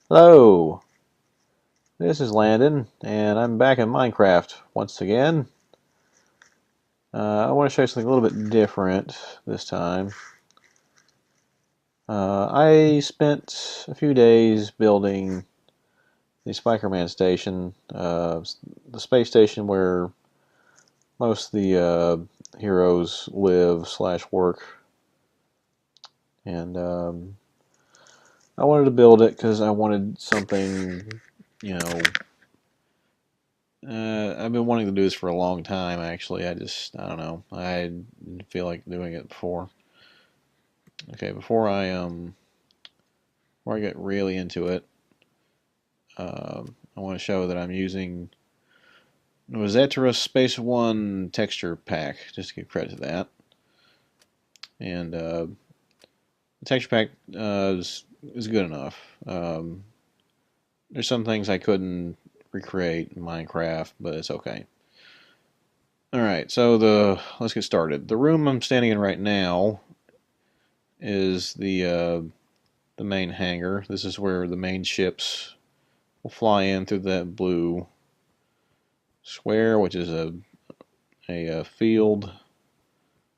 Hello, this is Landon, and I'm back in Minecraft once again. I want to show you something a little bit different this time. I spent a few days building the Spikerman station, the space station where most of the heroes live slash work, and I wanted to build it because I wanted something, you know, I've been wanting to do this for a long time, actually. I don't know. I didn't feel like doing it before. Okay, before I get really into it, I want to show that I'm using Rosetterus Space One texture pack, just to give credit to that. And the texture pack is good enough. There's some things I couldn't recreate in Minecraft, but it's okay. Alright, so let's get started. The room I'm standing in right now is the main hangar. This is where the main ships will fly in through that blue square, which is a field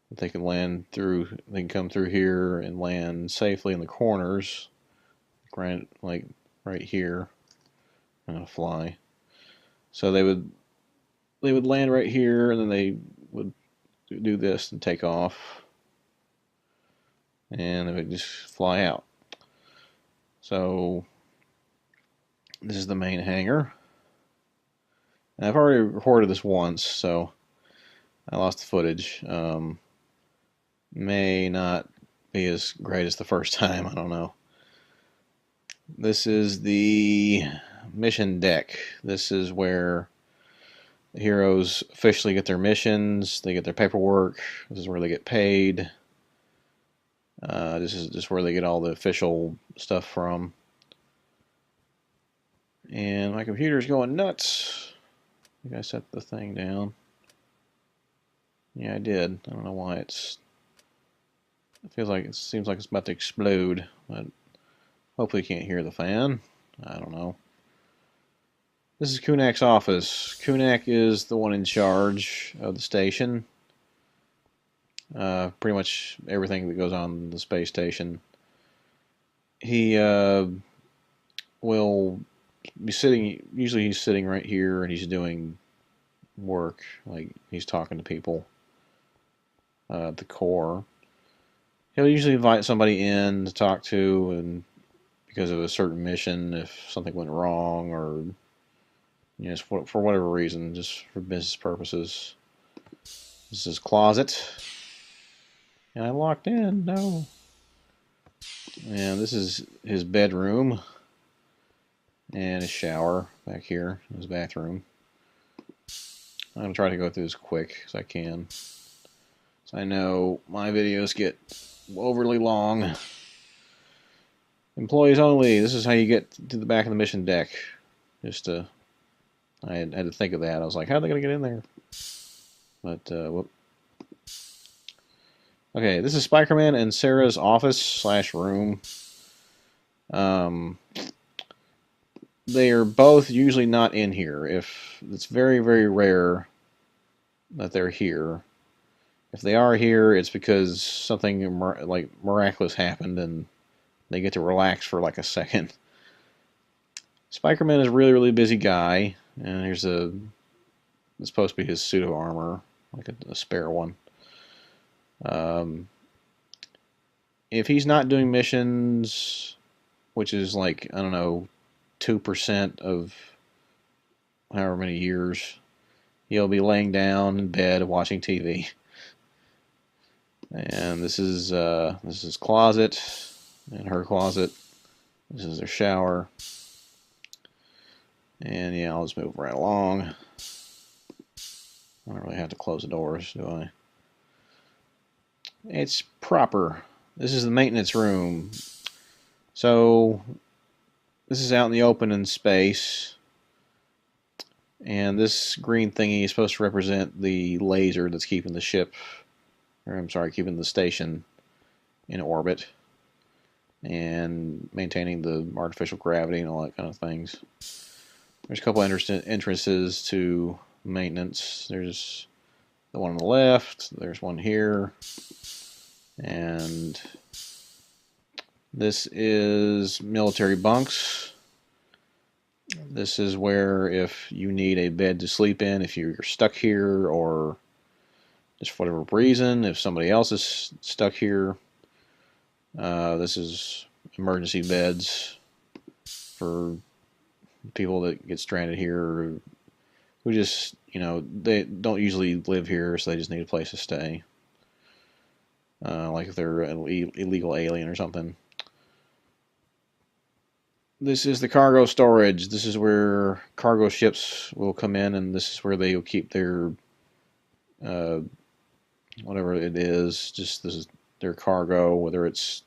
that they can land through. They can come through here and land safely in the corners, like right here. I'm gonna fly. So they would land right here, and then they would do this and take off, and they would just fly out. So this is the main hangar. And I've already recorded this once, so I lost the footage. May not be as great as the first time, I don't know. This is the mission deck. This is where the heroes officially get their missions, they get their paperwork, this is where they get paid. This is just where they get all the official stuff from. And my computer's going nuts. I think I set the thing down. Yeah, I did. I don't know why it seems like it's about to explode, but hopefully you can't hear the fan. I don't know. This is Kunak's office. Kunak is the one in charge of the station. Pretty much everything that goes on in the space station. He will be sitting, usually he's sitting right here and he's doing work, like he's talking to people at the core. He'll usually invite somebody in to talk to, and because of a certain mission, if something went wrong, or for whatever reason, just for business purposes. This is his closet, and I'm locked in. No. And this is his bedroom, and his shower back here, his bathroom. I'm gonna try to go through this quick as I can. So I know my videos get overly long. Employees only. This is how you get to the back of the mission deck. I had to think of that. I was like, how are they gonna get in there? But whoop. Okay, this is Spikerman and Sarah's office slash room. They are both usually not in here. If it's very, very rare that they're here. If they are here, it's because something like miraculous happened and they get to relax for like a second. Spikerman is a really, really busy guy, and it's supposed to be his suit of armor, like a spare one. If he's not doing missions, which is like, I don't know, 2% of however many years, he'll be laying down in bed watching TV. And this is his closet and her closet. This is their shower. And yeah, I'll just move right along. I don't really have to close the doors, do I? It's proper. This is the maintenance room. So this is out in the open in space. And this green thingy is supposed to represent the laser that's keeping the ship, or I'm sorry, keeping the station in orbit. and maintaining the artificial gravity and all that kind of things. There's a couple entrances to maintenance. There's the one on the left, there's one here, and this is military bunks. This is where if you need a bed to sleep in, if you're stuck here or just for whatever reason, if somebody else is stuck here, this is emergency beds for people that get stranded here who just, they don't usually live here, so they just need a place to stay. Like if they're an illegal alien or something. This is the cargo storage. This is where cargo ships will come in, and this is where they will keep their whatever it is. Just this is their cargo, whether it's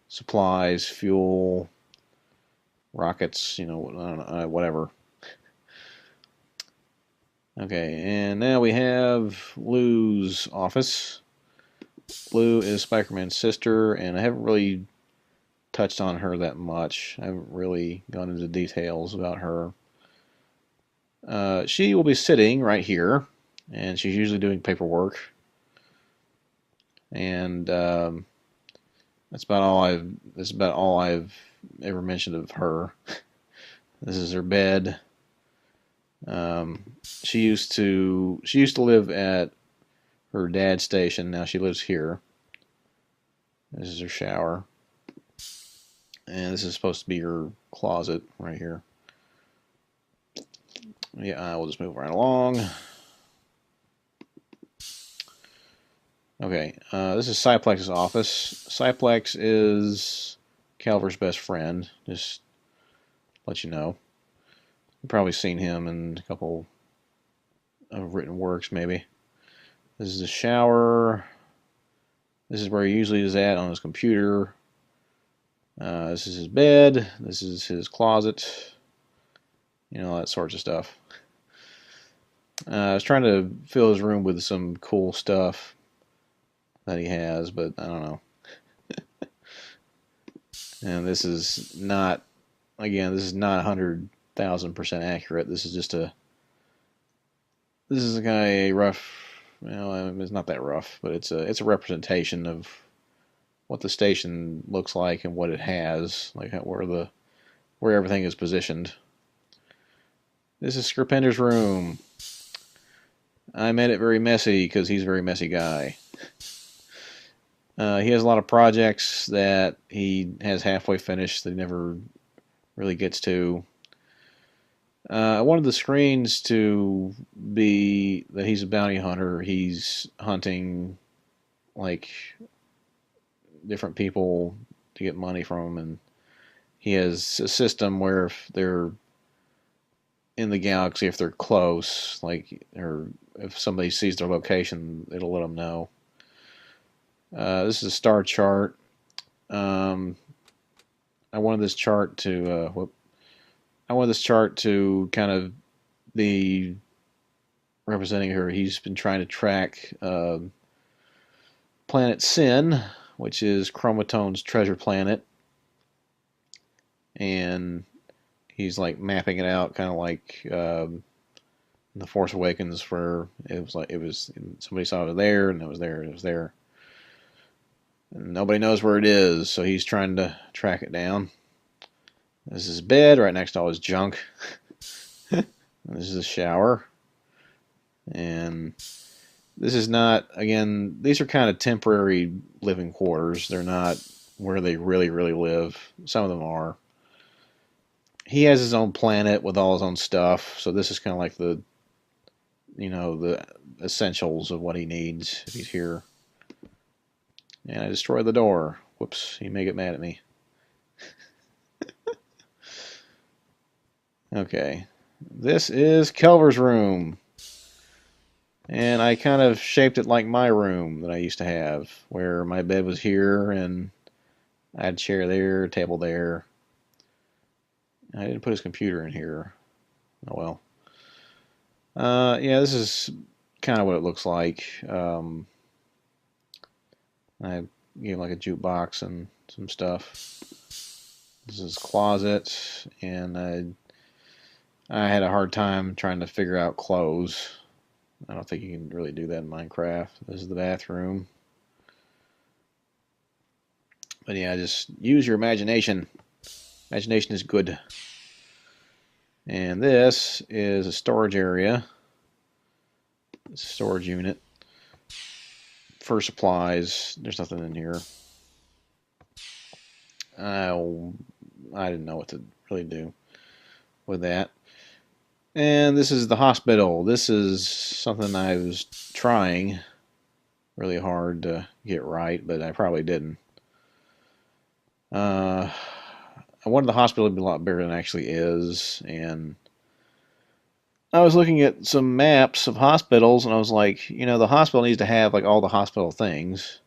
supplies, fuel, rockets, I don't know, whatever. Okay, and now we have Lou's office. Lou is Spikerman's sister, and I haven't really touched on her that much. I haven't really gone into details about her. She will be sitting right here, and she's usually doing paperwork. And that's about all I've ever mentioned of her. This is her bed. She used to live at her dad's station. Now she lives here. This is her shower. And this is supposed to be her closet right here. Yeah, we'll just move right along. Okay, this is Cyplex's office. Cyplex is Calver's best friend. Just let you know. You've probably seen him in a couple of written works, maybe. This is the shower. This is where he usually is at on his computer. This is his bed. This is his closet. That sorts of stuff. I was trying to fill his room with some cool stuff that he has, but I don't know. And this is not, again, this is not 100,000% accurate. This is just this is kind of a rough, it's not that rough, but it's a representation of what the station looks like and what it has, like where everything is positioned. This is Scripender's room. I made it very messy because he's a very messy guy. He has a lot of projects that he has halfway finished that he never really gets to. I wanted the screens to be that he's a bounty hunter. He's hunting like different people to get money from them, and he has a system where if they're in the galaxy, if they're close, or if somebody sees their location, it'll let them know. This is a star chart. I wanted this chart to kind of be representing her. He's been trying to track planet Sin, which is Chromatone's treasure planet, and he's like mapping it out, kind of like in The Force Awakens, where it was somebody saw it there, and it was there, and it was there. And nobody knows where it is, so he's trying to track it down. This is his bed right next to all his junk. This is a shower. And this is not, again, these are kind of temporary living quarters. They're not where they really, really live. Some of them are. He has his own planet with all his own stuff, so this is kind of like the essentials of what he needs if he's here. And I destroyed the door. Whoops, he may get mad at me. Okay, this is Kelver's room. And I kind of shaped it like my room that I used to have, where my bed was here, and I had a chair there, a table there. I didn't put his computer in here. Oh well. Yeah, this is kind of what it looks like. I gave like a jukebox and some stuff. This is closet, and I had a hard time trying to figure out clothes. I don't think you can really do that in Minecraft. This is the bathroom. But yeah, just use your imagination. Imagination is good. And this is a storage area. It's a storage unit. For supplies, there's nothing in here. I didn't know what to really do with that. And this is the hospital. This is something I was trying really hard to get right, but I probably didn't. I wanted the hospital to be a lot bigger than it actually is, and I was looking at some maps of hospitals, and I was like, you know, the hospital needs to have like all the hospital things.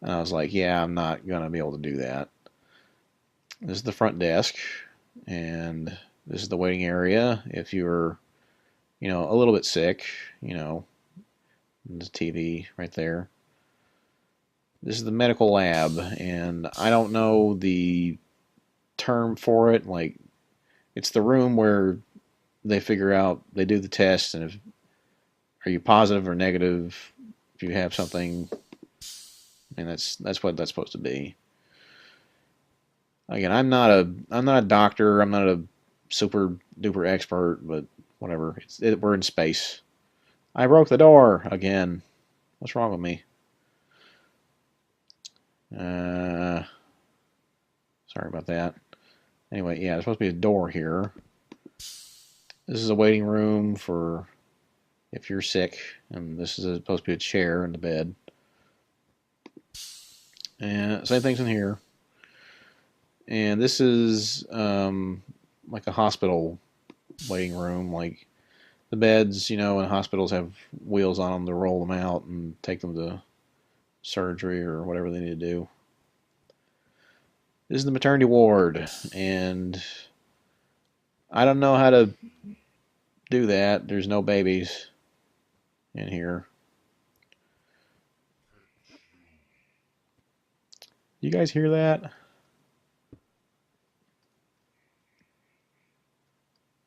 And I was like, yeah, I'm not gonna be able to do that. This is the front desk, and this is the waiting area. If you're, you know, a little bit sick, you know, there's a TV right there. This is the medical lab, and I don't know the term for it. Like, it's the room where they figure out, they do the test, and if are you positive or negative, if you have something, and that's what that's supposed to be. Again, I'm not a doctor. I'm not a super duper expert, but whatever. We're in space. I broke the door again. What's wrong with me? Sorry about that. Anyway, yeah, there's supposed to be a door here. This is a waiting room for if you're sick, and this is supposed to be a chair in the bed. And same things in here. And this is like a hospital waiting room. Like the beds, you know, in hospitals have wheels on them to roll them out and take them to surgery or whatever they need to do. This is the maternity ward, and I don't know how to do that. There's no babies in here. You guys hear that?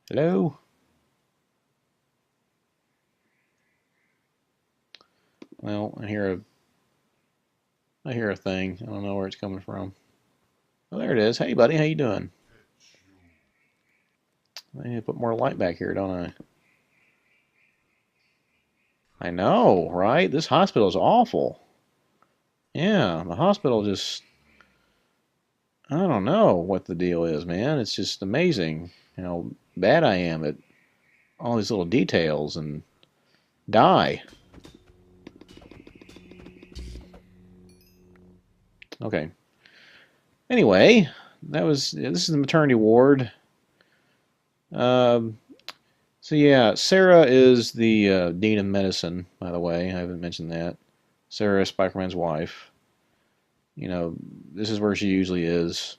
Hello? Well, I hear a thing. I don't know where it's coming from. Oh, there it is. Hey, buddy, how you doing? I need to put more light back here, don't I? I know, right? This hospital is awful. Yeah, the hospital just, I don't know what the deal is, man. It's just amazing how bad I am at all these little details and die. Okay. Anyway, this is the maternity ward. Um, so yeah, Sarah is the dean of medicine, by the way. I haven't mentioned that. Sarah is Spikerman's wife. You know, this is where she usually is.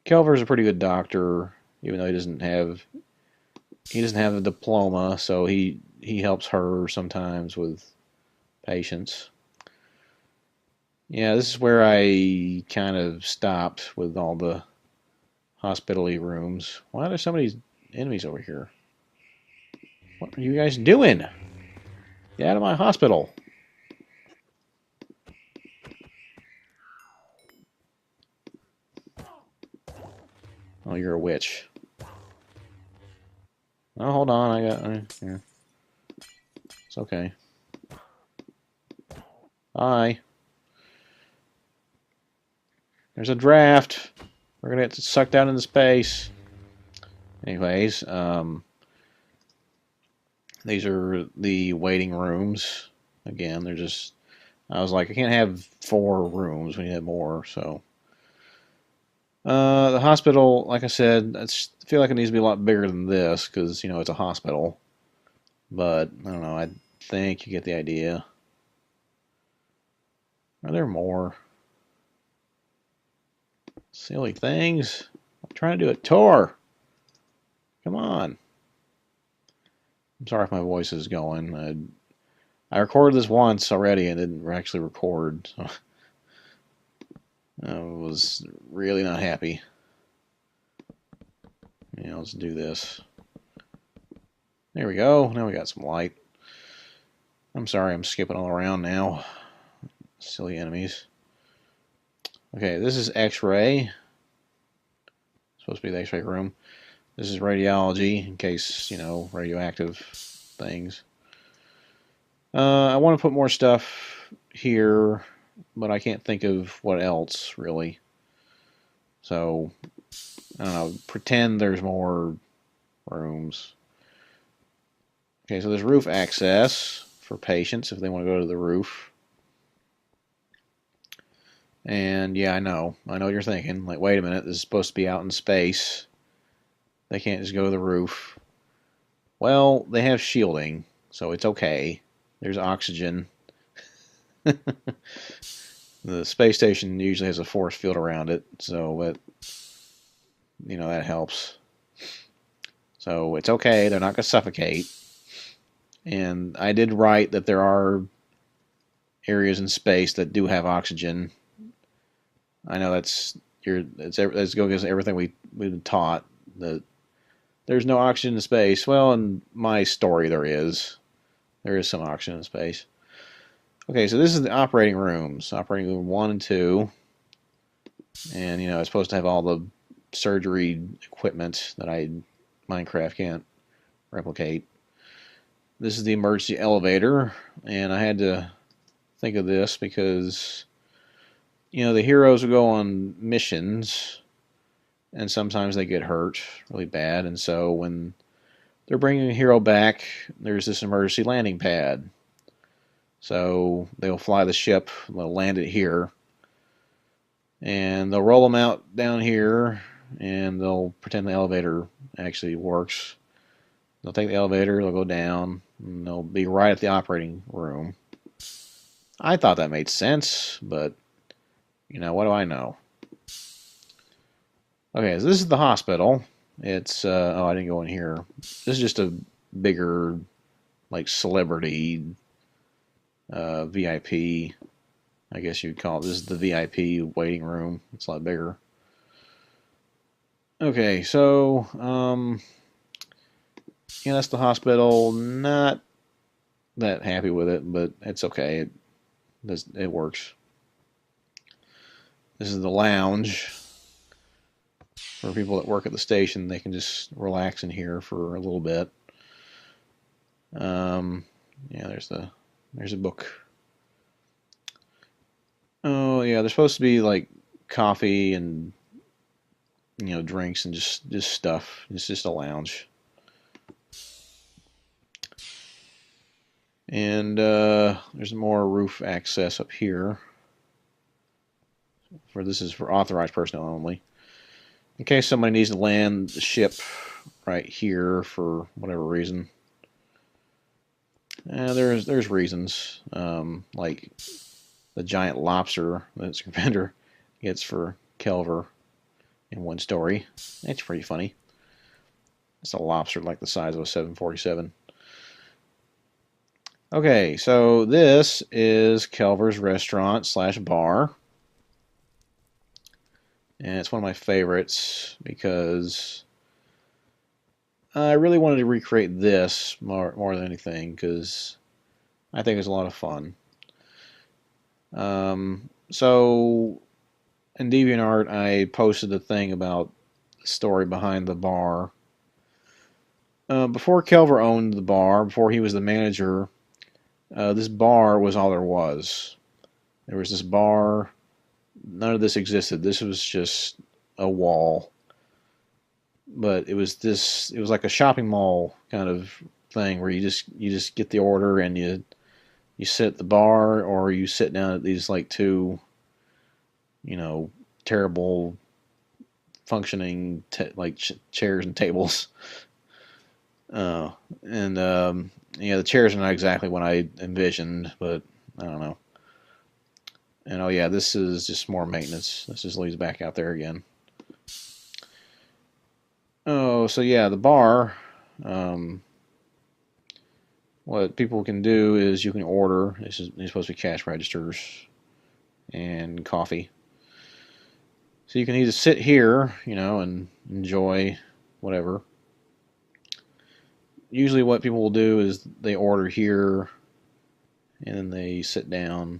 Kelver's a pretty good doctor, even though he doesn't have a diploma, so he helps her sometimes with patients. Yeah, this is where I kind of stopped with all the hospital-y rooms. Why are there so many enemies over here? What are you guys doing? Get out of my hospital. Oh, you're a witch. Oh, hold on. Yeah. It's okay. Hi. There's a draft. We're gonna get sucked out into space. Anyways, these are the waiting rooms. Again, they're just. I was like, I can't have 4 rooms. We need to have more. So, the hospital, like I said, I feel like it needs to be a lot bigger than this because you know it's a hospital. But I don't know. I think you get the idea. Are there more silly things? I'm trying to do a tour. Come on. I'm sorry if my voice is going. I recorded this once already and didn't actually record. So I was really not happy. let's do this. There we go. Now we got some light. I'm sorry, I'm skipping all around now. Silly enemies. Okay, this is X-ray. Supposed to be the X-ray room. This is radiology, in case, you know, radioactive things. I want to put more stuff here, but I can't think of what else, really. So, I don't know, pretend there's more rooms. Okay, so there's roof access for patients if they want to go to the roof. And yeah, I know what you're thinking. Like, wait a minute, this is supposed to be out in space. They can't just go to the roof. Well, they have shielding, so it's okay. There's oxygen. The space station usually has a force field around it, so that, you know, that helps. So it's okay. They're not going to suffocate. And I did write that there are areas in space that do have oxygen. I know that's go against everything we've been taught, that there's no oxygen in space. Well, in my story, there is. There is some oxygen in space. Okay, so this is the operating rooms. Operating room 1 and 2. And, you know, it's supposed to have all the surgery equipment that Minecraft can't replicate. This is the emergency elevator. And I had to think of this because, you know, the heroes will go on missions, and sometimes they get hurt really bad. And so when they're bringing a hero back, there's this emergency landing pad. So they'll fly the ship, they'll land it here, and they'll roll them out down here, and they'll pretend the elevator actually works. They'll take the elevator, they'll go down, and they'll be right at the operating room. I thought that made sense, but, you know, what do I know? Okay, so this is the hospital. It's, oh, I didn't go in here. This is just a bigger, like, celebrity VIP, I guess you'd call it. This is the VIP waiting room. It's a lot bigger. Okay, so, yeah, that's the hospital. Not that happy with it, but it's okay. It works. This is the lounge. For people that work at the station, they can just relax in here for a little bit. Yeah, there's a book. Oh yeah, there's supposed to be like coffee and, you know, drinks and just stuff. It's just a lounge. And there's more roof access up here. This is for authorized personnel only. In case somebody needs to land the ship right here for whatever reason. There's reasons, like the giant lobster that Scribender gets for Kelver in one story. It's pretty funny. It's a lobster like the size of a 747. Okay, so this is Kelver's restaurant / bar. And it's one of my favorites because I really wanted to recreate this more than anything because I think it's a lot of fun. So in DeviantArt, I posted a thing about the story behind the bar. Before Kelver owned the bar, before he was the manager, this bar was all there was. There was this bar. None of this existed. This was just a wall. But it was like a shopping mall kind of thing where you just get the order and you sit at the bar, or you sit down at these like two, you know, terrible functioning chairs and tables. And yeah, the chairs are not exactly what I envisioned, but I don't know. And oh yeah, this is just more maintenance. This just leads back out there again. Oh, so yeah, the bar. What people can do is you can order. These supposed to be cash registers and coffee. So you can either sit here, you know, and enjoy whatever, usually what people will do is they order here and then they sit down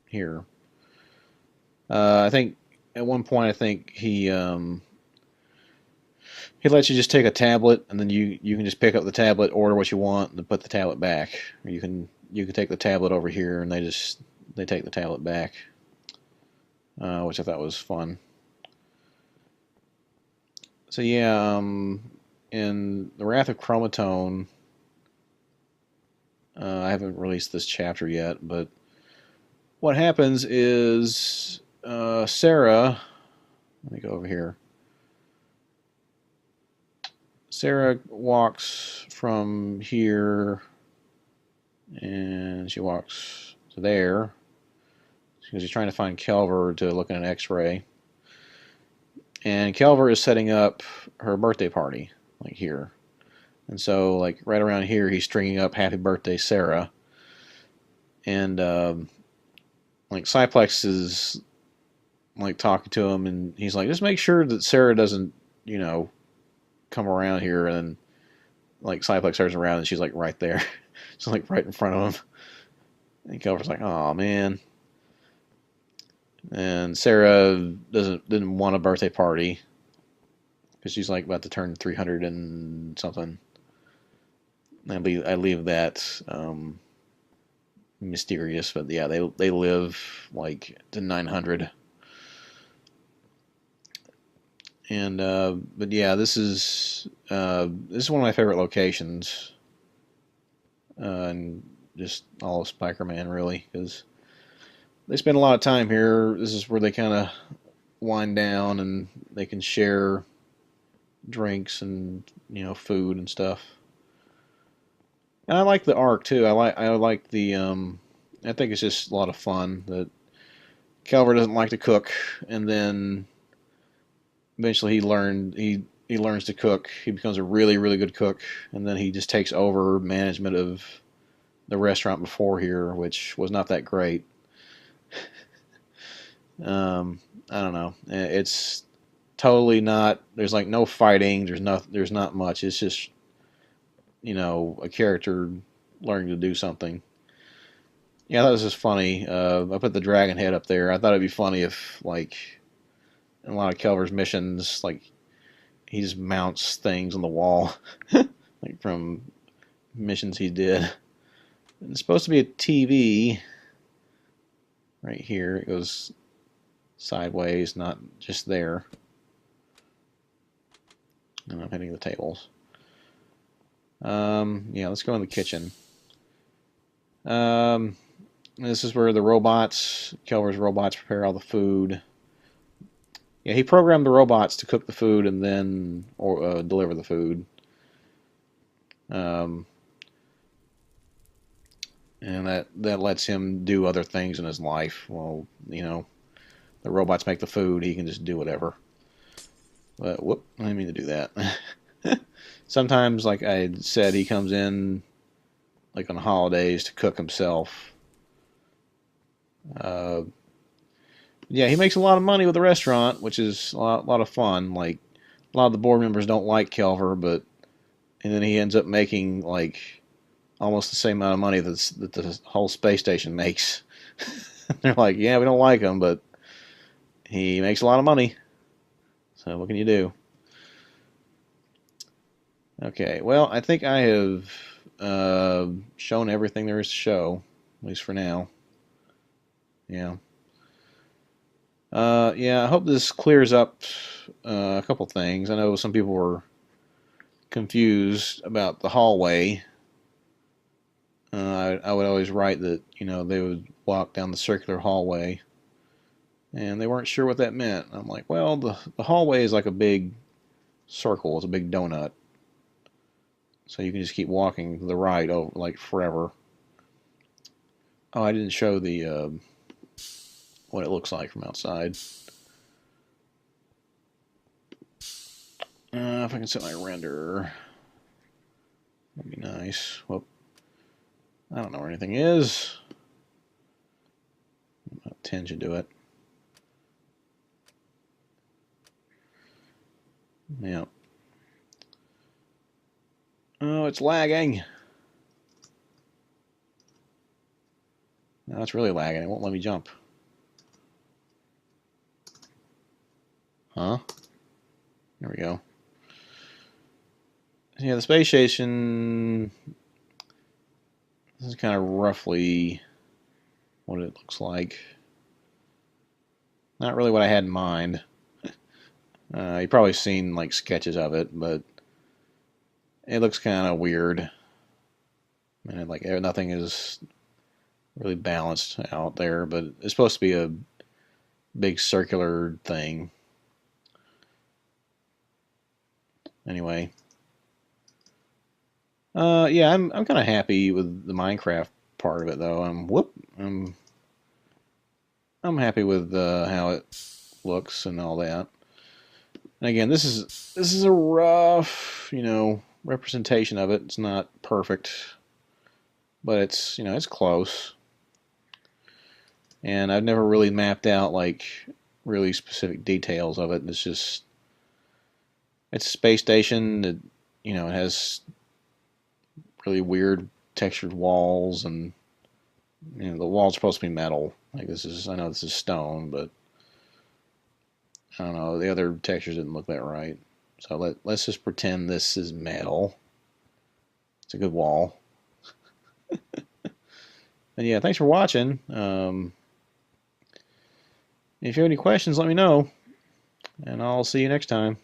here. I think at one point I think he lets you just take a tablet and then you can just pick up the tablet, order what you want, and then put the tablet back. Or you can take the tablet over here and they take the tablet back, which I thought was fun. So yeah, in the Wrath of Chromatone, I haven't released this chapter yet, but what happens is Sarah. Let me go over here. Sarah walks from here, and she walks to there because she's trying to find Kelver to look at an X-ray. And Kelver is setting up her birthday party, like here. And so, like, right around here, he's stringing up Happy Birthday, Sarah. And, like, Cyplex is, like, talking to him, and he's like, just make sure that Sarah doesn't, come around here. And then, like, Cyplex turns around, and she's, like, right there. She's, like, right in front of him. And Kelver's like, oh, man. And Sarah didn't want a birthday party because she's like about to turn 300 and something. I leave that mysterious, but yeah, they live like to 900. And but yeah, this is one of my favorite locations, and just all of Spikerman really, because they spend a lot of time here. This is where they kind of wind down and they can share drinks and food and stuff. And I like the arc too. I like the I think it's just a lot of fun that Calvert doesn't like to cook, and then eventually he learns to cook. He becomes a really really good cook, and then he just takes over management of the restaurant before here, which was not that great. I don't know. It's totally not. There's like no fighting. There's not much. It's just a character learning to do something. Yeah, that was just funny. I put the dragon head up there. I thought it'd be funny if like in a lot of Kelver's missions, like he just mounts things on the wall, like from missions he did. And it's supposed to be a TV. Right here, it goes sideways, not just there. And I'm hitting the tables. Yeah, let's go in the kitchen. This is where the robots, Kelver's robots, prepare all the food. Yeah, he programmed the robots to cook the food and then deliver the food. And that lets him do other things in his life. Well, the robots make the food, he can just do whatever. But whoop, I didn't mean to do that. Sometimes, like I said, he comes in like on holidays to cook himself. Yeah, he makes a lot of money with the restaurant, which is a lot of fun. Like a lot of the board members don't like Kelver, and then he ends up making like almost the same amount of money that the whole space station makes. They're like, yeah, we don't like him, but he makes a lot of money. So what can you do? Okay, well, I think I have shown everything there is to show, at least for now. Yeah. Yeah, I hope this clears up a couple things. I know some people were confused about the hallway. I would always write that, they would walk down the circular hallway, and they weren't sure what that meant. I'm like, well, the hallway is like a big circle. It's a big donut. So you can just keep walking to the right over like forever. Oh, I didn't show the what it looks like from outside. If I can set my render, that'd be nice. Well, I don't know where anything is. About 10 should do it. Yeah. Oh, it's lagging. No, it's really lagging. It won't let me jump. Huh? There we go. Yeah, the space station. This is kind of roughly what it looks like. Not really what I had in mind. You've probably seen like sketches of it, but it looks kind of weird. And like nothing is really balanced out there, but it's supposed to be a big circular thing. Anyway, yeah, I'm kind of happy with the Minecraft part of it though. I'm happy with how it looks and all that. And again, this is a rough, representation of it. It's not perfect, but it's close. And I've never really mapped out like really specific details of it. It's a space station. It has really weird textured walls, and the walls are supposed to be metal. Like I know this is stone, but I don't know. The other textures didn't look that right. So let's just pretend this is metal. It's a good wall. And yeah, thanks for watching. If you have any questions, let me know, and I'll see you next time.